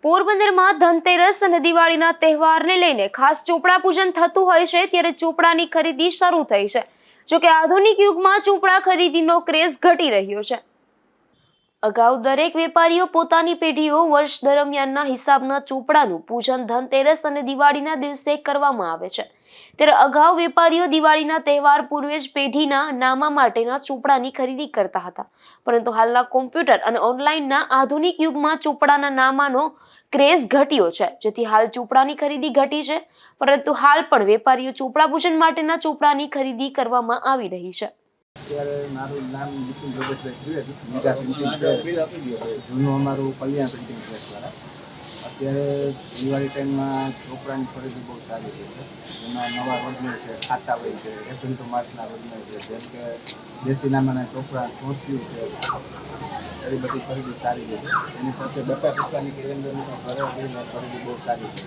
પોરબંદરમાં ધનતેરસ અને દિવાળીના તહેવારને લઈને ખાસ ચોપડા પૂજન થતું હોય છે, ત્યારે ચોપડાની ખરીદી શરૂ થઈ છે। જો કે આધુનિક યુગમાં ચોપડા ખરીદીનો ક્રેઝ ઘટી રહ્યો છે। અગાઉ દરેક વેપારીઓ પોતાની પેઢીઓ વર્ષ દરમિયાનના હિસાબના ચોપડાનું પૂજન ધનતેરસ અને દિવાળીના દિવસે કરવામાં આવે છે। ત્યારે અગાઉ વેપારીઓ દિવાળીના તહેવાર પૂર્વે જ પેઢીના નામા માટેના ચોપડાની ખરીદી કરતા હતા, પરંતુ હાલના કોમ્પ્યુટર અને ઓનલાઈનના આધુનિક યુગમાં ચોપડાના નામાનો ક્રેઝ ઘટ્યો છે, જેથી હાલ ચોપડાની ખરીદી ઘટી છે। પરંતુ હાલ પણ વેપારીઓ ચોપડા પૂજન માટેના ચોપડાની ખરીદી કરવામાં આવી રહી છે। અત્યારે મારું નામ નિતિન જોગેશભાઈ ત્રિવેદી, મેગા પ્રિન્ટિંગ પ્રેસ, જૂનું અમારું કલ્યાણ પ્રિન્ટિંગ પ્રેસ દ્વારા અત્યારે દિવાળી ટાઈમમાં ચોપડાની ખરીદી બહુ સારી રહી છે। એમાં નવા ઓરિજિનલ છે, ખાતા હોય છે, એપ્રિલ ટુ માર્ચના ઓરિજિનલ છે, જેમ કે દેશી નામાના ચોપડા, કોસ્યું છે, એવી બધી ખરીદી સારી રહી છે। એની સાથે બપ્પા પુષ્પાની કેલેન્ડરની પણ ખરીદી બહુ સારી છે।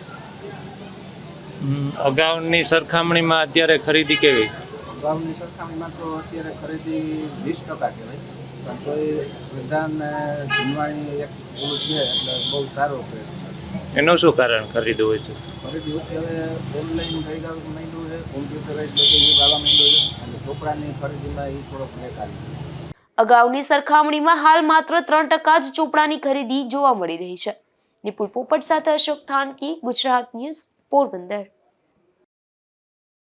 અગાઉની સરખામણીમાં અત્યારે ખરીદી કેવી? અગાઉની સરખામણીમાં તો અત્યારે ખરીદી 20% કહેવાય, પણ તોય શ્રદ્ધાને જમવાની એક એવું છે એટલે બહુ સારો છે। એનું શું કારણ ખરીદવું હોય છે? ખરીદી વચ્ચે હવે ઓનલાઈન થઈ ગયું માંડ્યું છે, કોમ્પ્યુટરાઇઝ બધું આવવા માંડ્યું છે, અને ચોપડાની ખરીદીમાં એ થોડોક બ્રેક આવી છે। અગાઉની સરખામણીમાં હાલ માત્ર 3% જ ચોપડાની ખરીદી જોવા મળી રહી છે। નિપુલ પોપટ સાથે અશોક થાનકી, ગુજરાત ન્યૂઝ, પોરબંદર।